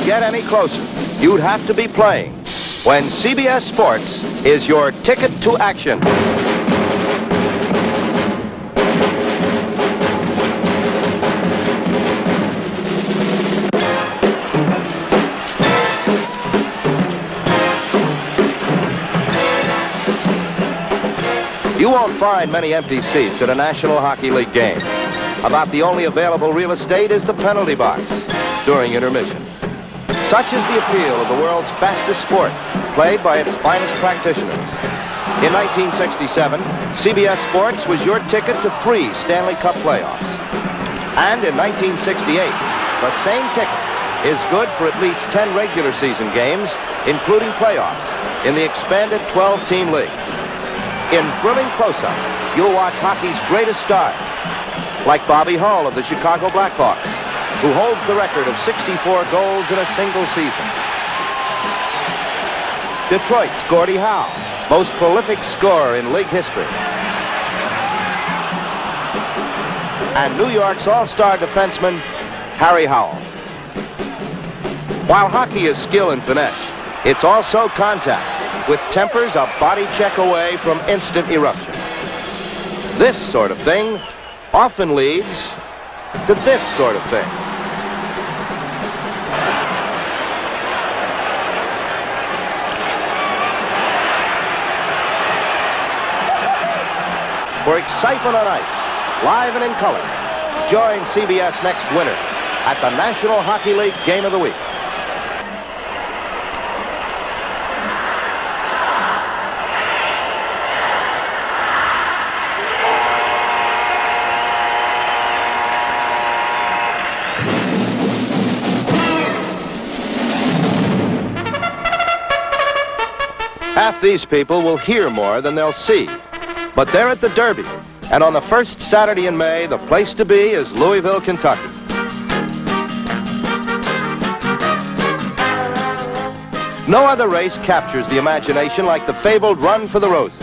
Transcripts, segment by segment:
get any closer, you'd have to be playing when CBS Sports is your ticket to action. You won't find many empty seats at a National Hockey League game. About the only available real estate is the penalty box during intermission. Such is the appeal of the world's fastest sport, played by its finest practitioners. In 1967, CBS Sports was your ticket to 3 Stanley Cup playoffs. And in 1968, the same ticket is good for at least 10 regular season games, including playoffs, in the expanded 12-team league. In thrilling close-up, you'll watch hockey's greatest stars, like Bobby Hull of the Chicago Blackhawks, who holds the record of 64 goals in a single season. Detroit's Gordie Howe, most prolific scorer in league history. And New York's all-star defenseman, Harry Howell. While hockey is skill and finesse, it's also contact, with tempers a body check away from instant eruption. This sort of thing often leads to this sort of thing. For excitement on ice, live and in color, join CBS next winter at the National Hockey League Game of the Week. Half these people will hear more than they'll see. But they're at the Derby, and on the first Saturday in May, the place to be is Louisville, Kentucky. No other race captures the imagination like the fabled Run for the Roses,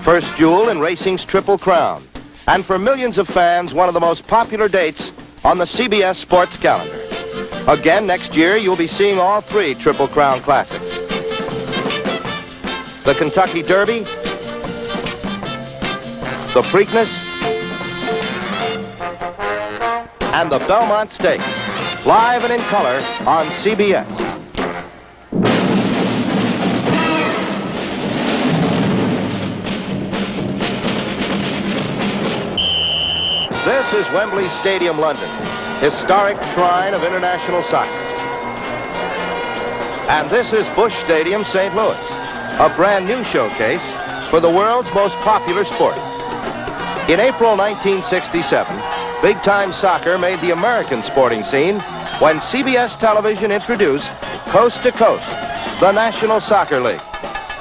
first jewel in racing's Triple Crown, and for millions of fans, one of the most popular dates on the CBS Sports calendar. Again, next year, you'll be seeing all 3 Triple Crown classics. The Kentucky Derby, the Preakness, and the Belmont Stakes, live and in color on CBS. This is Wembley Stadium, London, historic shrine of international soccer. And this is Busch Stadium, St. Louis, a brand new showcase for the world's most popular sport. In April 1967, big-time soccer made the American sporting scene when CBS television introduced Coast to Coast, the National Soccer League.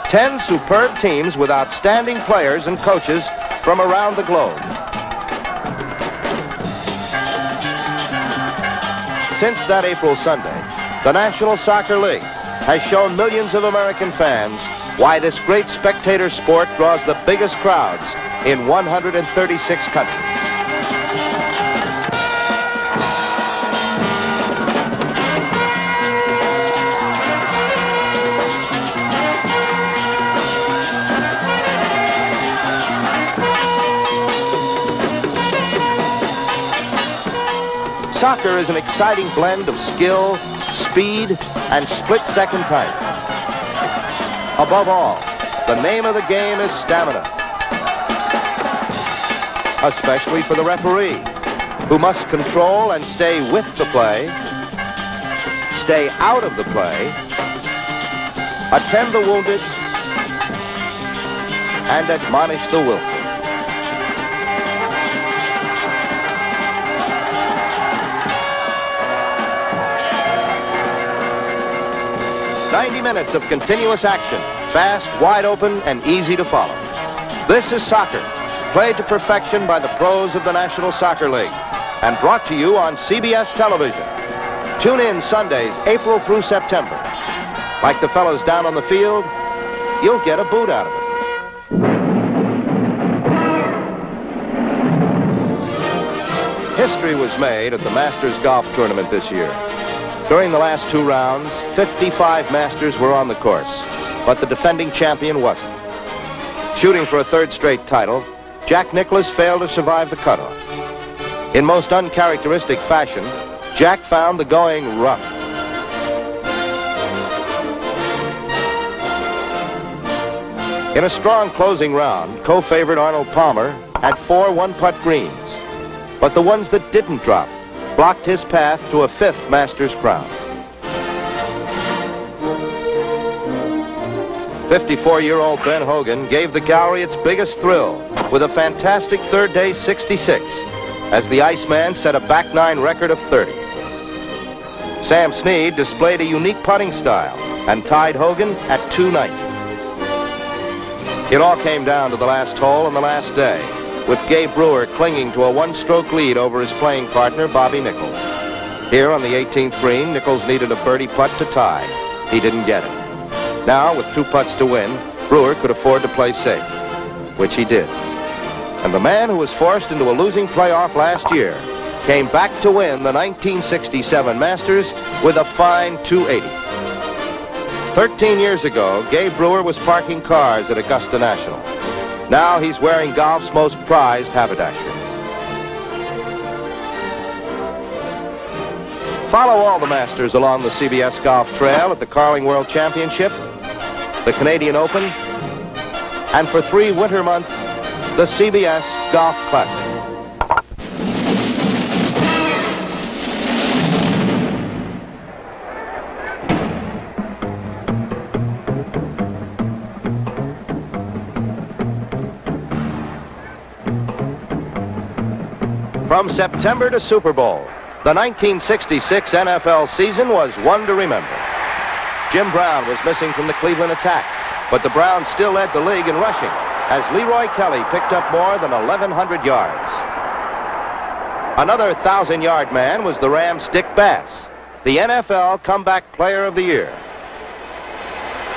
10 superb teams with outstanding players and coaches from around the globe. Since that April Sunday, the National Soccer League has shown millions of American fans why this great spectator sport draws the biggest crowds in 136 countries. Soccer is an exciting blend of skill, speed, and split-second time. Above all, the name of the game is stamina. Especially for the referee, who must control and stay with the play, stay out of the play, attend the wounded, and admonish the willful. Minutes of continuous action, fast, wide open, and easy to follow. This is soccer, played to perfection by the pros of the National Soccer League, and brought to you on CBS television. Tune in Sundays, April through September. Like the fellows down on the field, you'll get a boot out of it. History was made at the Masters Golf Tournament this year. During the last 2 rounds, 55 Masters were on the course, but the defending champion wasn't. Shooting for a 3rd straight title, Jack Nicklaus failed to survive the cutoff. In most uncharacteristic fashion, Jack found the going rough. In a strong closing round, co-favorite Arnold Palmer had 4 one-putt greens, but the ones that didn't drop blocked his path to a 5th Masters crown. 54-year-old Ben Hogan gave the gallery its biggest thrill with a fantastic 3rd day 66 as the Iceman set a back 9 record of 30. Sam Snead displayed a unique putting style and tied Hogan at 290. It all came down to the last hole on the last day, with Gabe Brewer clinging to a 1-stroke lead over his playing partner, Bobby Nichols. Here on the 18th green, Nichols needed a birdie putt to tie. He didn't get it. Now, with 2 putts to win, Brewer could afford to play safe, which he did. And the man who was forced into a losing playoff last year came back to win the 1967 Masters with a fine 280. 13 years ago, Gabe Brewer was parking cars at Augusta National. Now he's wearing golf's most prized haberdashery. Follow all the Masters along the CBS Golf Trail at the Carling World Championship, the Canadian Open, and for 3 winter months, the CBS Golf Classic. From September to Super Bowl, the 1966 NFL season was one to remember. Jim Brown was missing from the Cleveland attack, but the Browns still led the league in rushing as Leroy Kelly picked up more than 1,100 yards. Another 1,000-yard man was the Rams' Dick Bass, the NFL Comeback Player of the Year.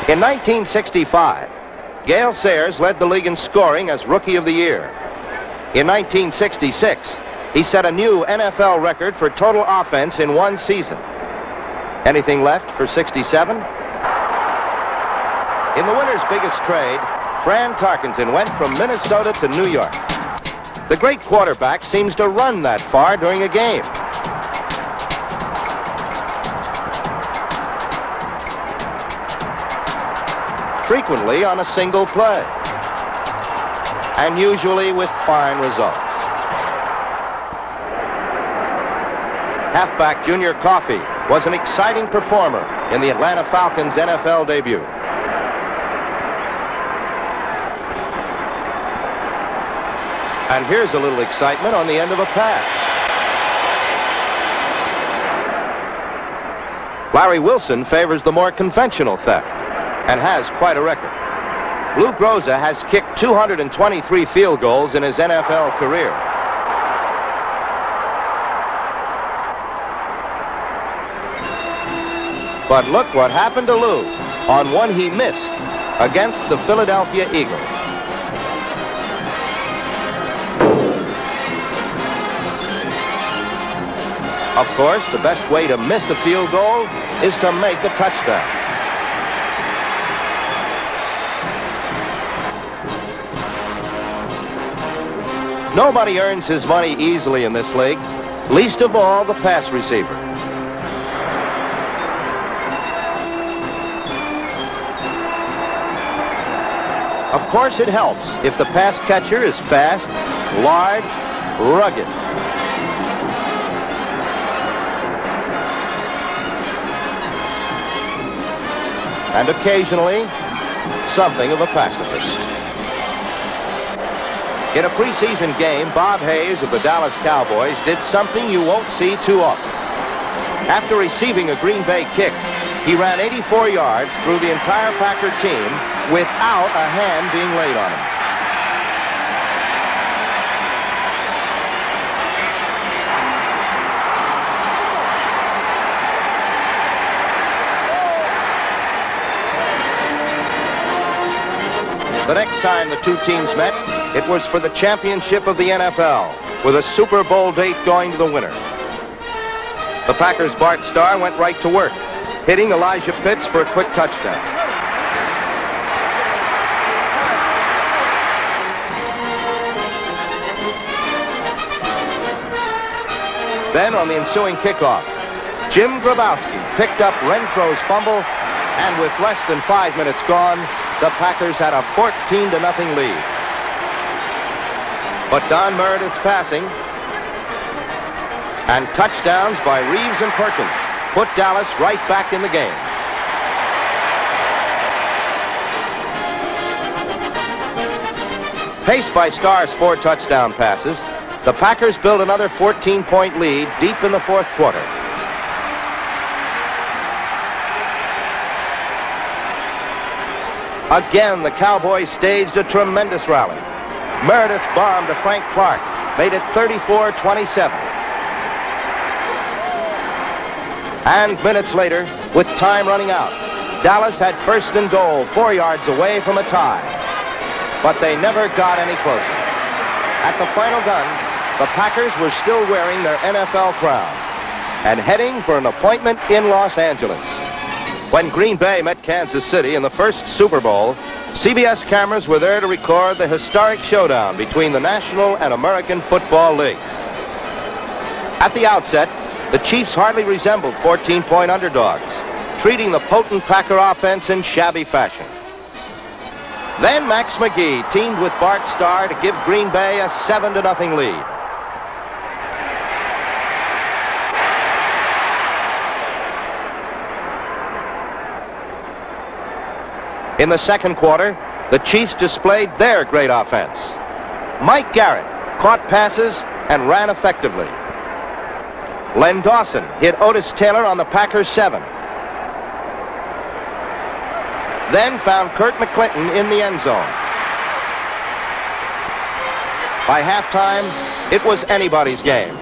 In 1965, Gale Sayers led the league in scoring as Rookie of the Year. In 1966, he set a new NFL record for total offense in one season. Anything left for 67? In the winter's biggest trade, Fran Tarkenton went from Minnesota to New York. The great quarterback seems to run that far during a game. Frequently on a single play, and usually with fine results. Halfback Junior Coffey was an exciting performer in the Atlanta Falcons' NFL debut. And here's a little excitement on the end of a pass. Larry Wilson favors the more conventional theft and has quite a record. Lou Groza has kicked 223 field goals in his NFL career. But look what happened to Lou on one he missed against the Philadelphia Eagles. Of course, the best way to miss a field goal is to make a touchdown. Nobody earns his money easily in this league, least of all the pass receiver. Of course, it helps if the pass catcher is fast, large, rugged. And occasionally, something of a pacifist. In a preseason game, Bob Hayes of the Dallas Cowboys did something you won't see too often. After receiving a Green Bay kick, he ran 84 yards through the entire Packer team without a hand being laid on him. The next time the two teams met, it was for the championship of the NFL, with a Super Bowl date going to the winner. The Packers' Bart Starr went right to work, hitting Elijah Pitts for a quick touchdown. Then on the ensuing kickoff, Jim Grabowski picked up Renfro's fumble, and with less than 5 minutes gone, the Packers had a 14-0 lead. But Don Meredith's passing and touchdowns by Reeves and Perkins put Dallas right back in the game. Paced by Starr's 4 touchdown passes, the Packers built another 14-point lead deep in the fourth quarter. Again, the Cowboys staged a tremendous rally. Meredith's bomb to Frank Clark made it 34-27. And minutes later, with time running out, Dallas had first and goal 4 yards away from a tie. But they never got any closer. At the final gun, the Packers were still wearing their NFL crown and heading for an appointment in Los Angeles. When Green Bay met Kansas City in the first Super Bowl, CBS cameras were there to record the historic showdown between the National and American Football Leagues. At the outset, the Chiefs hardly resembled 14-point underdogs, treating the potent Packer offense in shabby fashion. Then Max McGee teamed with Bart Starr to give Green Bay a 7-0 lead. In the second quarter, the Chiefs displayed their great offense. Mike Garrett caught passes and ran effectively. Len Dawson hit Otis Taylor on the Packers' 7. Then found Kurt McClinton in the end zone. By halftime, it was anybody's game.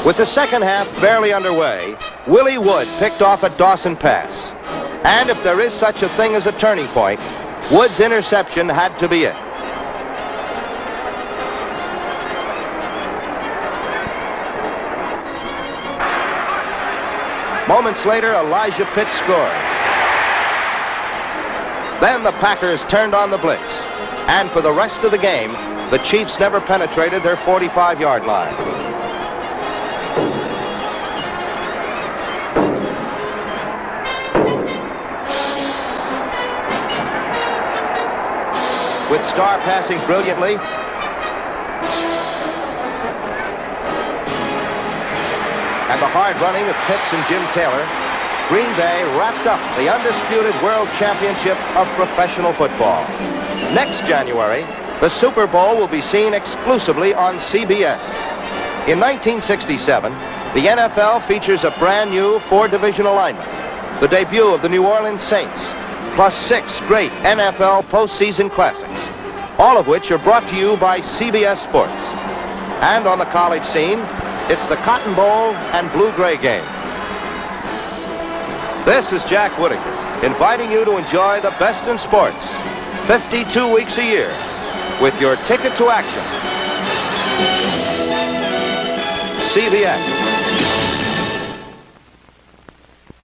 With the second half barely underway, Willie Wood picked off a Dawson pass. And if there is such a thing as a turning point, Wood's interception had to be it. Moments later, Elijah Pitts scored. Then the Packers turned on the blitz. And for the rest of the game, the Chiefs never penetrated their 45-yard line. With Starr passing brilliantly, and the hard running of Pitts and Jim Taylor, Green Bay wrapped up the undisputed World Championship of professional football. Next January, the Super Bowl will be seen exclusively on CBS. In 1967, the NFL features a brand new 4-division alignment, the debut of the New Orleans Saints, plus 6 great NFL postseason classics, all of which are brought to you by CBS Sports. And on the college scene, it's the Cotton Bowl and Blue-Gray game. This is Jack Whitaker, inviting you to enjoy the best in sports, 52 weeks a year, with your ticket to action. CBS.